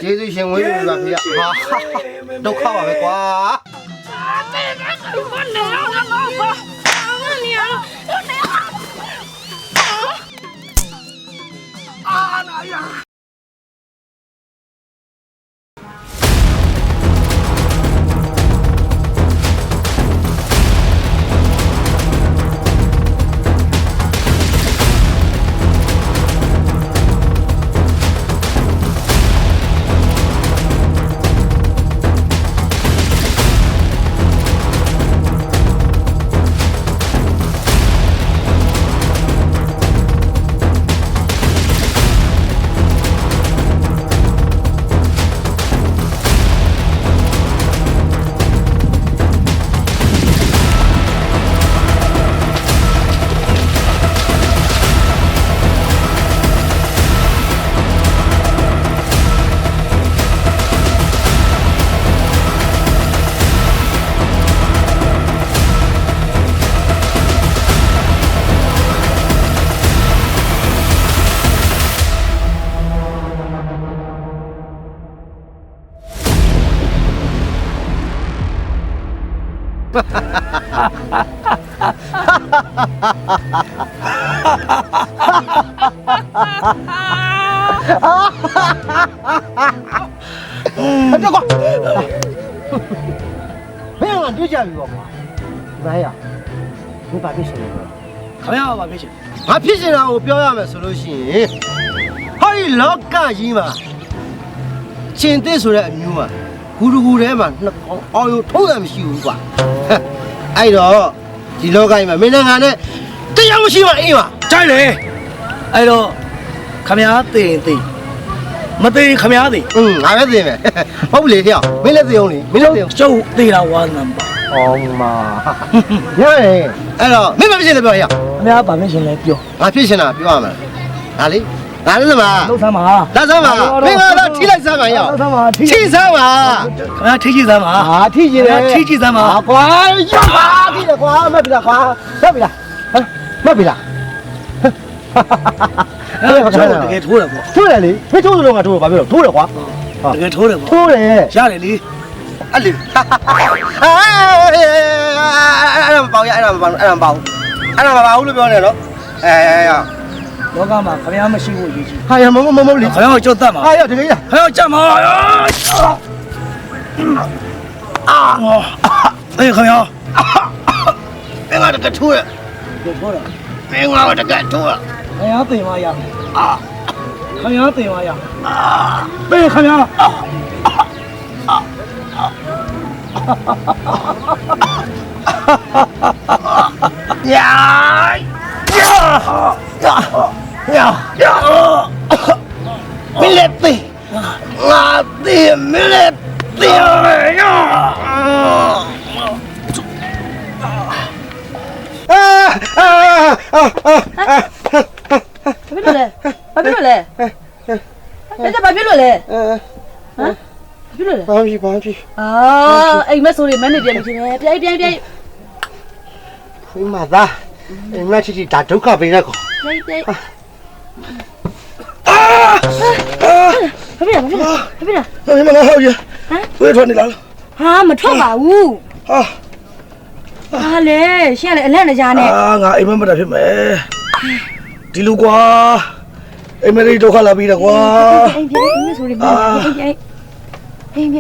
ကျေးဇူးရှင်ဝေးပြီပါဖေဟာဒုက္ခပါပဲကွာတော့ကွာဘယ်မှာတွေ့ကြပြီပေါ့ကွာဒီမှာရဘယ်ပါဖြစ်ရှင်လဲခင်ဗျားပါဖြစ်ရှင်ငါဖြစ်ရှင်တာကိုပြောရမယ်ဆိုလို့ရှိရင်ဟောဒီလောကကြီးမှာရှင်သစ်ဆိုတဲ့အမျိုးမှာဂူတကူထဲမှာနှစ်ကောင်အောင်ရုံထုံးရမရှိဘူးကွာအဲ့တော့ဒီလောကကြီးမှာမင်းနဲ့ငါနဲ့တရားမရှိမှအေးပါကြိုက်လေအဲ့တော့ခမရသိရင်သိမသိရင်ခမရသိငါပဲသိမယ်ဟုတ်ပြီလေဟဲ့မင်းလည်းသိအောင်လေမင်းလည်းသိအောင်ကျုပ်သိတာဝါနံပါအောင်မာရတယ်အဲ့တော့မင်းမဖြစ်ရှင်လည်းပြောဟဲ့ခမရပါမရှင်လည်းပြောငါဖြစ်ရှင်တာပြောရမှာဒါလေငါလည်းသမားလှုပ်ဆမ်းပါလှုပ်ဆမ်းပါမင်းကတော့ထိလိုက်စမ်းပါရအောင်လှုပ်ဆမ်းပါထိစမ်းပါခမရထိကြည့်စမ်းပါဟာထိကြည့်တယ်ထိကြည့်စမ်းပါကွာရပါထိတယ်ကွာမက်ပြီလားကွာမက်ပြီလားမက်ပြီလားအဲ့ဒါတကယ်ထိုးတယ်ပေါ့ထိုးတယ်လေမထိုးလို့ငါထိုးဘာပြောလို့ထိုးတယ်ကွာတကယ်ထိုးတယ်ပေါ့ထိုးတယ်ရတယ်လေအဲ့လေအဲ့ဒါမပေါ့ရအဲ့ဒါမပေါ့အဲ့ဒါမပေါ့အဲ့ဒါမပေါ့လို့ပြောနေတော့လောကမှာခမရမရှိဘူးရေးကြီးဟာရမမလေခမရကိုကြောက်တတ်မှာဟာရတကယ်ရခမရကိုကြက်မှာအေးခမရဘယ်မှာတကယ်ထိုးရထိုးတယ်မင်းကတကယ်ထိုးရခမရတင်သွားရခမရတင်သွားရဘေးခမရမလက်သေးငါသေးမလက်သေးရဘာဖြစ်လို့လဲဘာဖြစ်လို့လဲဟမ်ဘာဖြစ်လို့လဲဘာဖြစ်အာအိမ်မဆိုးတွေမနဲ့ပြန်နေတယ်ပြိုင်ဖိမသားအိမ်မချီဒါဒုက္ခပေးလိုက်ကောပြိုင်ဘာဖြစ်မငါဟောရဟမ်ထွက်နေလားဟာမထွက်ပါဘူးဟာလေရှင့်ကလည်းအလက်နဲ့ကြားနဲ့ငါအိမ်မတာဖြစ်မယ်ဒီလူကွာအိမ်မလေးဒုက္ခလာပြီးတော့ကွာအိမ်ဆိုးတွေမနဲ့အိမ်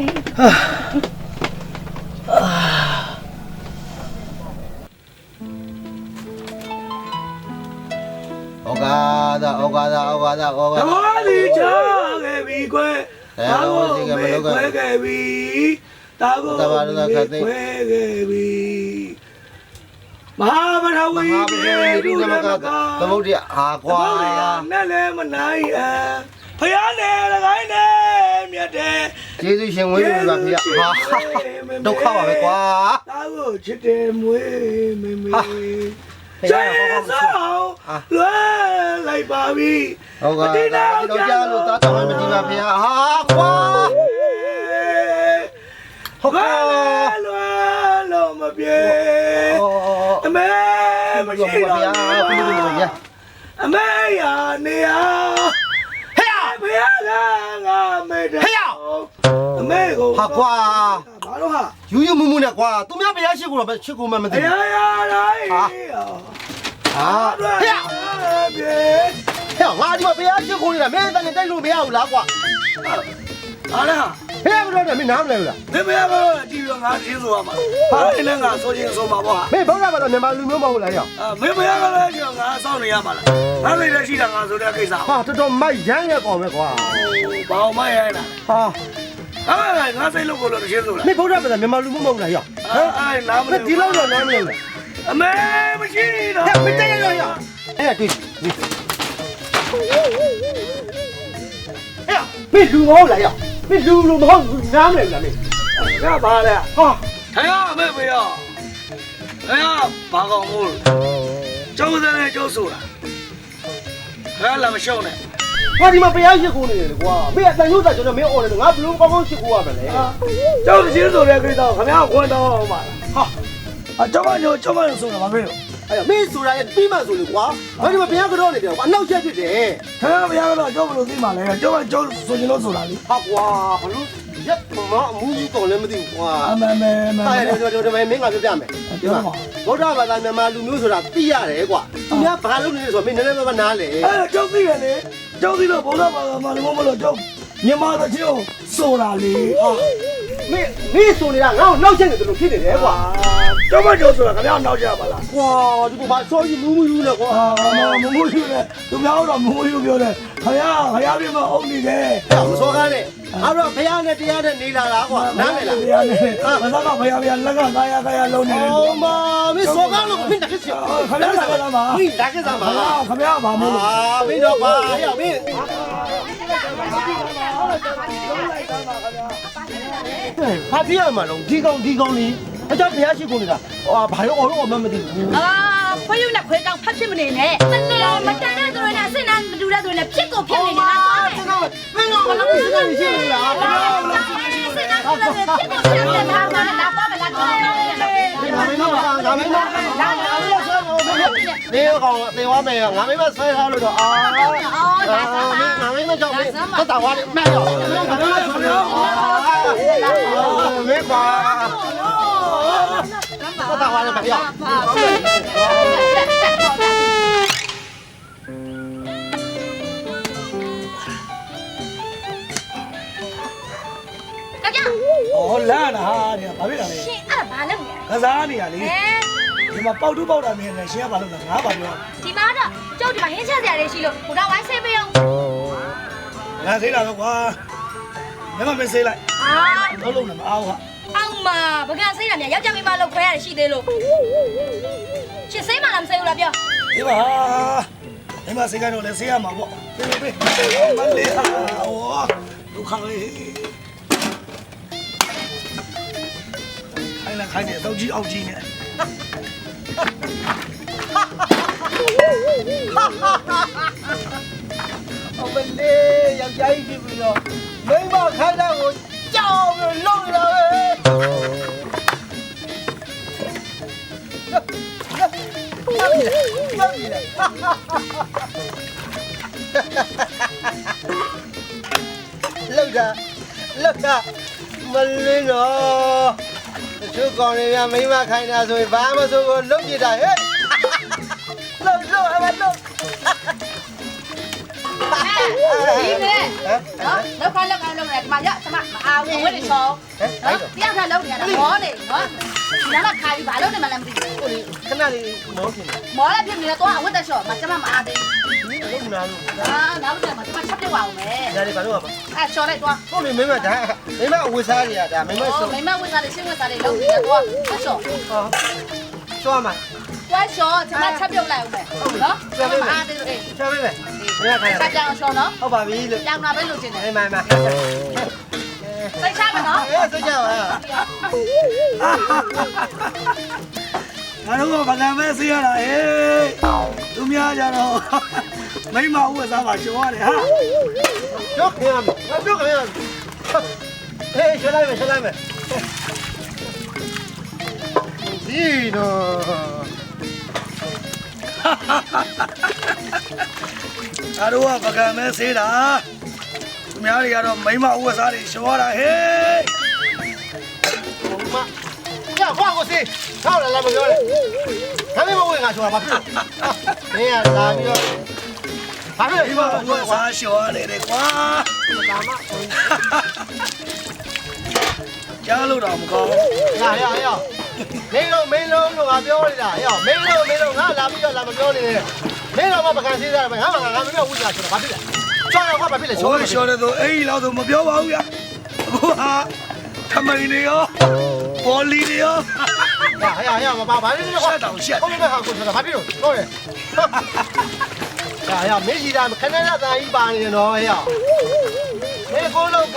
ဩကာသဘာလီချခဲ့ပြီကွယ်ဘာလို့ဒီကမလုပ်ခဲ့ပြီတာကိုခတ်သိခဲ့ပြီမဟာဗရဝီဒီနမကသမုဒ္ဒရာဟာကွာနဲ့လည်းမနိုင်ဖယားနဲ့လကိုင်းနဲ့မြတ်တယ်ကျေးဇူးရှင်ဝေးပြီပါဖေဟာဒုက္ခပါပဲကွာတာကိုချစ်တယ်မွေးမေကျေးဇူးလွယ်လိုက်ပါပြီဟုတ်ကဲ့ကျွန်တော်ကြားလို့သားတော်မကြည့်ပါဖေဟာကွာဟုတ်ကဲ့လွယ်လို့မပြေအမေမရှိတော့ဘူးအမေရနေရဟဲ့ဖေကငါမေတ္တာဟဲ့ အမေကို ဟာကွာ ဘာလို့ဟာ ယူယူမှုမှုနဲ့ကွာသူများဘယ်ရရှိကိုတော့ချစ်ကိုမှမသိ အ ဘူး ရာရာတိုင်း ဟာ ဟဲ့ ဟဲ့ငါဒီမှာဘယ်ရရှိကိုနေတာမင်းတန်နေတိုက်လို့မရဘူးလားကွာ ဟာလား ဟဲ့ဘယ်တော့မင်းနားမလဲဘူးလား မင်းမရတော့ကြည့်ပြီးငါချင်းဆိုရမှာဟာလည်းငါဆိုချင်းဆိုမှာပေါ့ဟာ မင်းဘုရားကတော့မြန်မာလူမျိုးမဟုတ်လားရော မင်းမရတော့လည်းငါစောင့်နေရမှာလားငါစိတ်လည်းရှိတာငါဆိုတဲ့ကိစ္စ ဟာတော်တော်မိုက်ရမ်းရကောင်ပဲကွာ ဘာမရရလား ဟာ ငါစိတ်လို့ကိုလို့တချင်းဆိုလား မင်းဘုရားကတော့မြန်မာလူမျိုးမဟုတ်လားရော အဲ့နားမ မ လဲ ဒီလောက်တော့နားမလဲဘူးလား အမေမရှိတော့ ဟဲ့မတိုက်ရရောရောအဲ့တွေ့ဟဲ့မင်းလူမဟုတ်လားရောမင်းလူမဟုတ်နားမလဲဘူးလားမင်း ငါဘာလဲ ဟာ ထိုင်ရအမေဖေရအဲ့ဘာကောင်မို့ကျုပ်စတဲ့ကျုပ်ဆိုတာခါလာမရှုံးနဲ့ ဟာဒီမှာဘယ်ရရှိကိုနေတယ်ကွာမင်းအတန်ရုပ်သားကျွန်တော်မင်းអော်တယ်ငါဘလို့ကောင်းကောင်းရှိကိုရမယ်လေ ကျုပ်ချင်းဆိုတဲ့ကိစ္စကိုခင်ဗျားခွန်းတော့အောင်ပါလားဟာအကျမညိုဆိုတာမဖြစ်လို့ အဲ့မင်းဆိုတာလည်းပြီးမှဆိုလို့ကွာဘာဒီမှာဘယ်ရကတော့နေတယ်ကွာအနောက်ချက်ဖြစ်တယ် ခင်ဗျားမရတော့ကျုပ်ဘယ်လိုသိမှလဲကျုပ်ဆိုချင်လို့ဆိုတာလေ ဟာကွာဘလို့ရက်မအမှုကြီးကောင်လည်းမသိဘူးကွာ အမေ အဲ့ဒါမင်းငါပြောပြမယ်ဒီမှာဗုဒ္ဓဘာသာမြန်မာလူမျိုးဆိုတာသိရတယ်ကွာသူများဘာလုပ်နေလဲဆိုတော့မင်းနည်းနည်းပါးနားလေ အဲ့ကျုပ်သိရလေကျုပ်သိလို့ဘုရားဘာသာမလို့မလို့ကျုပ်မြန်မာတချင်းကိုဆိုတာလေဟာ မင်းဆိုနေတာငါ့ကိုနောက်ချက်နေတယ်လို့ဖြစ်နေတယ်ကွာ ကျုပ်မကျုပ်ဆိုတာခင်ဗျားနောက်ကြပါလား ကွာဒီကဘာစောကြီးမူးမူးနဲ့ကွာ မမိုးယူနဲ့သူများတော့မမိုးယူပြောတယ်ခရပြမအုံနေတယ် မစောကားနဲ့အဲ့တော့ဘုရားနဲ့တရားနဲ့နေလာတာကွာနားမလား ဘုရားနဲ့ဘာသာကဘုရားလက်ကကာယလုံးနေတယ် အော်မမင်းစောကားလို့မင်းတက်ချင် ခရလာလာမှာ မင်းတက်ကြစားပါ ခရဘာမို့လို့ အာမင်းတော့ကွာဟဲ့မင်းဘာပြရမှာလုံးဒီကောင်လေးအကြောင်းဘုရားရှိခိုးနေတာဟာဘာလို့အော်လို့မမသိဘူး အာခွေးရုံနဲ့ခွေးကောင်ဖတ်ဖြစ်မနေနဲ့မတန်တဲ့သူတွေနဲ့အစ်နာမတူတဲ့သူတွေနဲ့ဖြစ်ကိုဖြစ်နေတယ်လားသွားမယ် မင်းတော့ဘာလို့စဉ်းစားနေရှိနေလား အစ်နာတူတဲ့သူတွေဖြစ်ကိုဖြစ်နေတာကလာတော့မလားသွားမယ် ငါမင်းတော့နေကောင်နေဝါမယ်ငါမင်းမဆွဲထားလို့တော့အာငါမင်းမကြောက်ဘူးသက်တာဝါလေးမဲ့တော့ငါမင်းမဆွဲတော့မေပါသက်တာဝါလေးမဲ့ရော လာနာဟာဘာဖြစ်တာလဲ ရှင်အဲ့ဒါဘာလုပ်လဲ ကစားနေရလေဒီမှာပေါက်တူးပေါက်တာမြင်နေရှင်ကဘာလုပ်လဲငါဘာပြော ဒီမှာတော့ကျုပ်ဒီမှာဟင်းချက်စရာတွေရှိလို့ဘုရားဝိုင်းဆေးပေးအောင် ငါသိလာတော့ကွာမမဆေးလိုက် အာ လုံးနေမအောင်ဟာ အောင်မပကံဆေးတာများယောက်ျားမိန်းမလို့ခွဲရတယ်ရှိသေးလို့ရှင်ဆေးမှလားမဆေးဘူးလားပြော ဒီမှာဒီမှာဆေးကတော့လည်းဆေးရမှာပေါ့ပြေးပြေးမလေးဟာဟောဒုက္ခလေးခိုင်းနေတော့ကြီးအောင်ကြီးနေ အမလေးယောက်ျားကြီးဖြစ်ပြီးတော့မိန်းမခိုင်းတာကိုကြောက်ပြီးလုံနေတာပဲရောက်ပြီလေလောက်တာမလေးတော့သူကောင်လေးများမိန်းမခိုင်းတာဆိုရင်ဘာမှမဆိုကိုလုံကြည့်တာဟဲ့လုံအမလုံ ဒီမဲ့နော်လောက်ခါလောက်ခါလောက်နေဒီမှာရကျမမအားဘူးဝတ်နေချောနော်တရားခါလောက်နေရတာမောနေနော်ဒီကခါပြီးဘာလို့နေမှလည်းမသိဘူး ကိုလေးခဏလေးမောခင် မောလည်းဖြစ်နေတော့အဝတ်တက်လျှော့မကျမမအားသေး လုံနာလို့ အာနောက်ကျမှကျမချက်ပြပါအောင်မယ် ဒါလေးဘာလို့ပါ အဲချော်လိုက်တော့ ကိုလေးမိန်းမဒါမိန်းမအဝတ်စားနေရတာမိန်းမဆို မိမဝတ်စားလေးရှင်းဝတ်စားလေးလုပ်နေတော့ချက်လျှော့ ချောမှာ တွဲလျှော့ကျမချက်ပြုတ်လိုက်အောင်မယ်နော်ကျမမအားသေးလို့အေး ချောပေးမယ်မိန်းမခိုင်း ချက် တာ ပြောင်းလျှော့နော် ဟုတ်ပါပြီလို့ ပြောင်းတာပဲလုပ်ချင်တယ် အေးမ စိတ်ချမယ်နော် အေးစိတ်ကြပါ ငါတို့ကဘာကမဲဆေးရတာဟေးသူများကြတော့မိမဥစ္စာပါရှောရတယ်ဟာ ပြောခင်ရမယ်ပြောခင်ရမယ်အေးရှင်းလိုက်မယ်ဒီနော် ငါတို့ကဘာကမဲဆေးတာသူ များတွေကတော့မိမဥဝစားတွေရှော်ရတာဟေး ညဟောကိုစီဟောလာမပြောနဲ့ဒါပေမဲ့ဝင်ငါဆိုတာဘာဖြစ်လဲမင်းကလာပြီးတော့ဘာဖြစ်လဲ မိမဥဝစားရှော်ရတယ်ကွာ ဒါမှ ကြားလို့တော့မကောင်း ရမင်းလုံးလို့ငါပြောနေတာမင်းလုံးငါလာပြီးတော့လာမပြောနေနဲ့မင်းတော့မပကံစေးစားတယ်ငါမင်းတော့ဝိညာဆိုတာဘာဖြစ်လဲကြောင်ရောဘာဖြစ်လဲ ဟိုရှော်တယ်ဆိုအဲ့ဒီလောက်ဆိုမပြောပါဘူးဗျအခုဟာထမိန်တွေရောပေါ်လီတွေရော ရဘာလဲလို့ ရှက်တောင်ရှက် ဟုတ်ကဲ့ဟာကိုဆိုတာဘာဖြစ်လို့ဟုတ်တယ်ရမင်းကြီးတာခဏနဲ့သာကြီးပါနေတယ်နော်ဟဲ့မင်းကိုလုံးက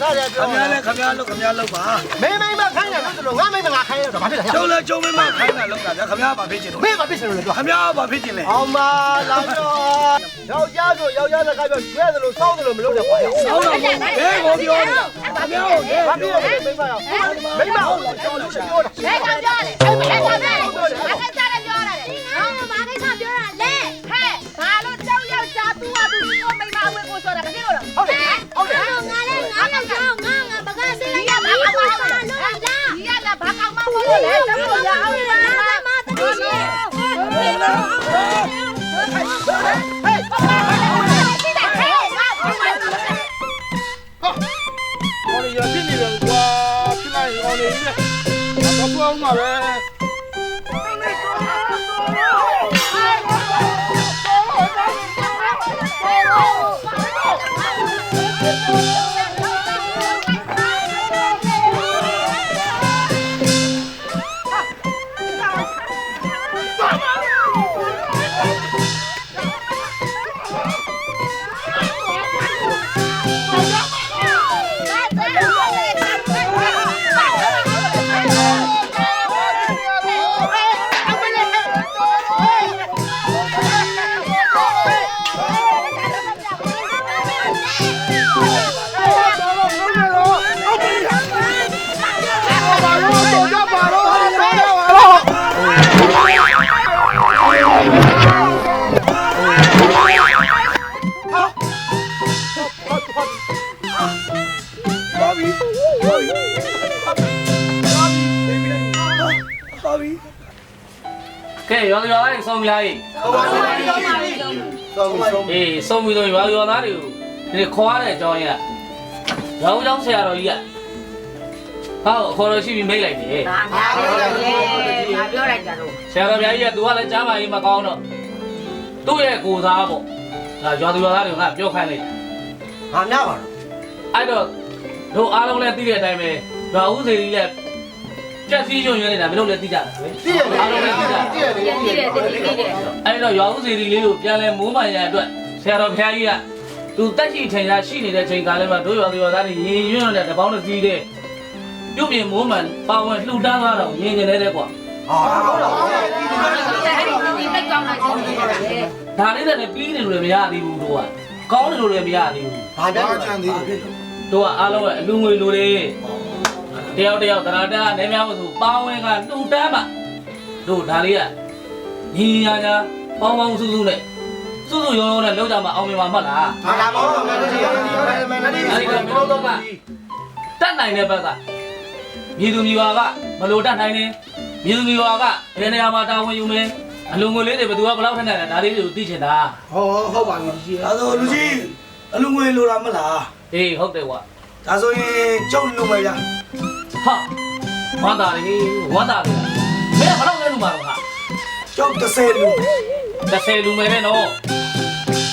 စားရပြော ခမရလဲခမရလောက်ပါ မင်းမခိုင်းတယ်လို့ငါမင်းမငါခိုင်းရတော့ဘာဖြစ်လဲ ကျုံလဲကျုံမင်းမခိုင်းတာလောက်တာဗျခမရဘာဖြစ်ချင်လို့ မင်းဘာဖြစ်စလို့လဲပြော ခမရဘာဖြစ်ချင်လဲ အောင်မလာတော့ယောက်ျားဆိုယောက်ျားစကားပြောကျွဲတယ်လို့စောင်းတယ်လို့မလုပ်နဲ့ကွာဟဲ့ ဆောင်းတော့ဟေးဘောပြောနေခမရဟေး ဘာဖြစ်လဲမိမရောမိမဟုတ်ပြောလို့ပြောတာ ဘယ်ကပြောလဲအဲ့ဘယ်ကပြောလဲဘာကိစ္စလဲပြောတာလေငါဘာကိစ္စပြောတာလဲဟဲ့ဘာလို့ကြောက်ရောက်ချာသူ့ဟာသူကိုမိမအဝဲကိုဆိုတာဘာဖြစ်လို့လဲ ဟုတ်တယ် ငါလည်းငါကြောက်ငါပကစေးလိုက်ရဘာကောင်းမှလို့လားဒီရတာဘာကောင်းမှမလို့လဲတော်တော်ရအောင်လားမတတိရှိဟေးဟေး我的眼睛里面，我现在我的眼，我不要嘛呗。ကဲရွာလိုက်ဆုံးပြားကြီးအေးဆုံးပြီးတော့ရွာသားတွေကိုဒီခေါ်ရတဲ့အကြောင်းရင်းကရောင်းချောင်းဆရာတော်ကြီးကဟောခေါ်လို့ရှိပြီးမိတ်လိုက်တယ် ငါပြောလိုက်ကြတော့ ဆရာတော်ဘုရားကြီးကသူကလည်းကြားပါရင်မကောင်းတော့သူ့ရဲ့ကိုစားပေါ့ဒါရွာသားတွေကပြောခိုင်းလိုက်တယ် ဟာနာပါတော့ အဲ့တော့တို့အားလုံးလည်းသိတဲ့အတိုင်းပဲရွာဦးစီကြီးလည်းကြက်စည်းရွံ့ရွံ့နေတာမင်းတို့လည်းသိကြတာပဲ သိရတယ် အားလုံးလည်းသိကြတာ သိရတယ် အဲ့တော့ရွာဦးစီကြီးလေးကိုပြန်လဲမိုးမှန်ရတဲ့အတွက်ဆရာတော်ဘုရားကြီးကသူတက်ရှိထင်ရှားရှိနေတဲ့ချိန်ကာလမှာတို့ရွာသားတွေရင်ရွံ့တဲ့တပေါင်းတစ်စီးတဲ့ပြုတ်ပြင်မိုးမှန်ပါဝင်လှူဒန်းသွားတော့ရင်ကျင်နေတဲ့ကွာ ဟာဟုတ်တော့ ဒီပိတ်ကောင်းလိုက်ဆုံးနေတာလေ ဒါလေးနဲ့ပြီးနေလို့လည်းမရသေးဘူးတို့ကကောင်းတယ်လို့လည်းမရသေးဘူး ဘာပြောချင်သေးလဲ တို့ကအားလုံးရဲ့အလူငွေလိုတွေတယောက်တယောက်သရတာကနေများလို့ဆိုပါဝင်ကလှူဒန်းမှတို့ဒါလေးကညီညာညာပေါင်းပေါင်းစုစုနဲ့စုစုရုံရုံနဲ့လောက်ကြမှာအောင်မြင်မှာမဟုတ်လား ဟာလာပေါ့မန်နေဂျာမန်နေဂျာ အဲ့ဒီကမင်းတို့ကတတ်နိုင်တဲ့ဘက်ကမြေသူမြေဝါကမလို့တတ်နိုင်နေမြေသူမြေဝါကဘယ်နေရာမှာတာဝန်ယူမလဲအလူငွေလေးတွေဘယ်သူကဘယ်လောက်ထက်နိုင်လဲဒါလေးတွေကိုသိချင်တာ ဟုတ်ပါပြီကြီး ဒါဆိုလူကြီးအလူငွေလိုတာမလား အေးဟုတ်တယ်ကွာ ဒါဆိုရင်ကျုပ်လုံမယ်ဗျာ ဟာဝမ်းသာလေဝမ်းသာလေမင်းကဘယ်လောက်လဲလူမှာတော့ဟာ ကျုပ်30လူ 30လူမယ်နဲ့နော်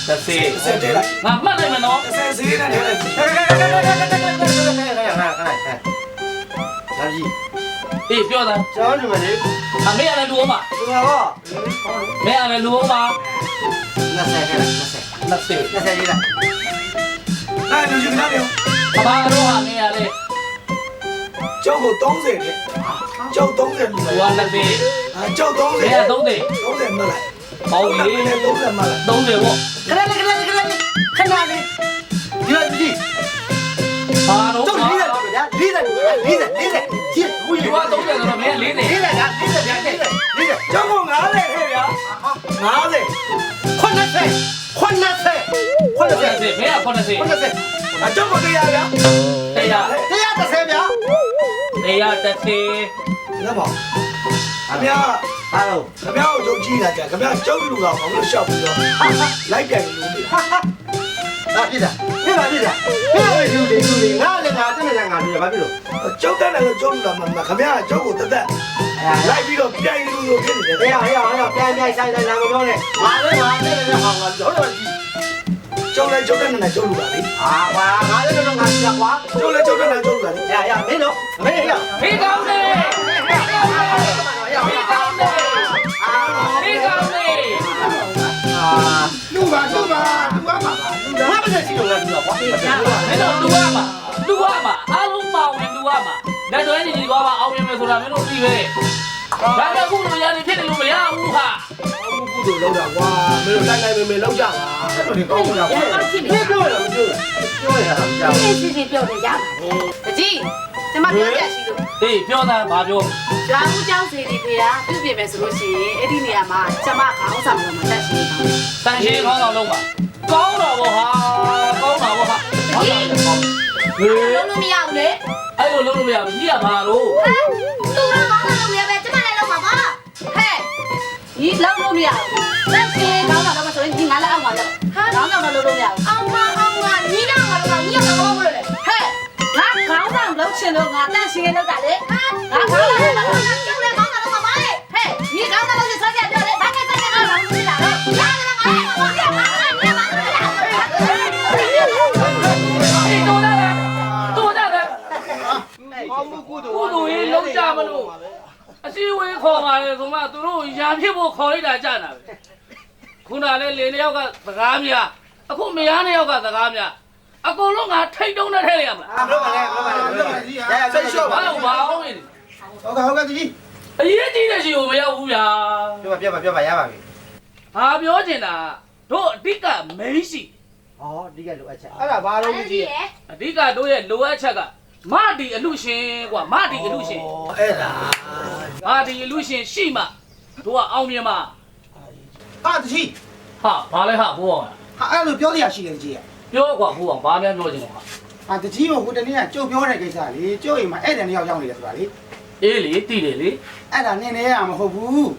30 30တဲ့လိုက် ငါမှတ်လိုက်မယ်နော် 30စီးနဲ့ထဲလိုက် လာကြီး အေးပြောတာ ကျောင်းဒီမှာလေ အမေကလည်းလူအောင်ပါ သူကပေါ့ မင်းကလည်းလူအောင်ပါ 20ခဲ့လား20ကြီးလား အဲ့လူကြီးကနေ အဘာတော့ဟာမင်းကလည်း ကျုပ်ကို30တဲ့ကျုပ်30လူမယ် ဟိုကလည်းသေး ကျုပ်30 မင်းက30 30မလိုက် ပေါ့ကြီး 30မလိုက် 30ပေါ့ ခဏလေးဒီလိုကြီး ဘာတော့ ကျုပ်40ဗျာ40ကြီးဘူး လူက30ဆိုတော့မင်း40 40က40 ကျုပ်က90ထဲဗျာ90 80 80 မင်းက80 အကျုပ်ကိုတရားဗျာ တရား 130ဗျာ တရားတစ်စီ ရပါခင်ဗျာ အားလုံး ခင်ဗျာကိုယုံကြည်လာကြခင်ဗျာကျုပ်လူကဘာလို့ရှောက်ပြီးတော့လိုက်တယ်လို့ ဒါဖြစ်တာဖြစ်ပါဖြစ်တာဖြစ်ပါယူလေငါလည်းငါတက်နေငါပြောဘာဖြစ်လို့ ကျုပ်တက်တယ်လို့ကျုပ်လူကမှခင်ဗျာကျုပ်ကိုတက်တက်လိုက်ပြီးတော့ပြိုင်လူလိုဖြစ်နေတယ် ပြန်ဆိုင်လာမပြောနဲ့ငါလည်းငါတက်နေတဲ့ဟောင်းကဟုတ်တယ်ကြည့် ကျုပ်လည်းကျုပ်တက်နေကျုပ်လူပါလေ ကွာငါလည်းတော့ငါကြည့်ကွာ ကျုပ်လည်းကျုပ်တက်နေကျုပ်လူပါလေ မင်းတော့မင်းရ ဖေးကောင်းတယ်ဖေးကောင်းတယ်ဖေးကောင်းတယ် လူပါမှာငါမဆက်စီတော့ငါလူကွာ မင်းတို့လူရမှာအားလုံးပါဝင်လူရမှာလက်တွဲညီသွားပါအောင်မြင်မယ်ဆိုတာမင်းတို့သိပဲဒါပေမဲ့ခုလိုရနေဖြစ်တယ်လို့မရဘူးဟာ ကုသိုလ်လောက်တာကွာမင်းတို့လိုက်မယ်လောက်ကြပါအဲ့လိုဒီကောင်းတာ ရပါဖြစ်ပြီ ပြောရမပြောရတာမကြောက် အေးစီပြောတယ်ရပါတယ်တကြီးကျမပြောပြရှိလို့ ဟေးပြောတာဘာပြော ဂျာဦးကျောင်းစီဒီဖေကပြုတ်ပြမယ်ဆိုလို့ရှိရင်အဲ့ဒီနေရာမှာကျမခေါင်းဆောင်မှာမတက်ရှိဘူး တန်ရှင်းခေါင်းဆောင်လုံးပါကောင်းတော့ဗောဟာကောင်းတာဗောဟာဟေး လုံးလို့မရဘူးလေ အဲ့လိုလုံးလို့မရဘူးကြီးရပါလို့ ဟမ်သူတို့ကောင်းတာလုပ်ရပဲကျမလည်းလုပ်ပါပါဟဲ့ဒီလုံးလို့မရဘူးတက်ရှိခေါင်းဆောင်တော့မဆိုရင်ဒီငါလည်းအောက်မှာလုပ်ဟာခေါင်းဆောင်တော့လုပ်လို့မရဘူးအောင်မညီတော့မလုပ်ညီတော့မလုပ်လို့လေဟဲ့ငါခေါင်းဆောင်လုပ်ချင်လို့ငါတက်ရှိရလုပ်တာလေငါခေါင်းဆောင်လုပ်တာကျုပ်လည်းခေါင်းဆောင်လုပ်ပါပါလေဟဲ့ညီခေါင်းဆောင်လုပ်ချင်ဆိုကြပြောလေဘာကစက်ကောင်လုပ်လို့လာတော့ရတယ်ငါလည်းဘာလို့ငါညီမလို့လာ ဟေးတော်တယ်တော်တယ် ကောင်းမှုကုသိုလ် ကုသိုလ်ရေးလုံးကြမလို့အစည်းအဝေးခေါ်ပါလေဆိုမှသူတို့ရံဖြစ်ဖို့ခေါ်လိုက်တာကြာတာပဲခုနလည်းလေနှစ်ယောက်ကစကားများအခုမယားနှစ်ယောက်ကစကားများအကုန်လုံးကထိတ်တုံးနဲ့ထဲရမလား မလုပ်ပါနဲ့စိတ်လျှော့ပါ ဘာလို့ဘာအောင်နေ ဟုတ်ကဲ့ဒီ အရေးကြီးတဲ့ရှင်ကိုမရောက်ဘူးဗျာ ပြောပါရပါပြီ ဘာပြောချင်တာတို့အဓိကမင်းရှိ ဟောဒီကလိုအချက်အဲ့ဒါဘာလို့ကြည့် အဓိကတို့ရဲ့လိုအပ်ချက်ကမဒီအလူရှင်ကွာမဒီအလူရှင် အဲ့ဒါ မဒီအလူရှင်ရှိမှတို့ကအောင်မြင်မှာ ဟာတကြီး ဟာဘာလဲဟာဘိုးအောင် ဟာအဲ့လိုပြောစရာရှိတယ်ကြီး ပြောကွာဘိုးအောင်ဘာများပြောချင်လဲကွာ ဟာတကြီးကဟိုတနေ့ကကြုတ်ပြောတဲ့ကိစ္စလေကြုတ်အိမ်မှာအဲ့တဲ့နှစ်ယောက်ရောက်နေတယ်ဆိုတာလေ အေးလေတိတယ်လေ အဲ့ဒါနင်းနေရမှာမဟုတ်ဘူး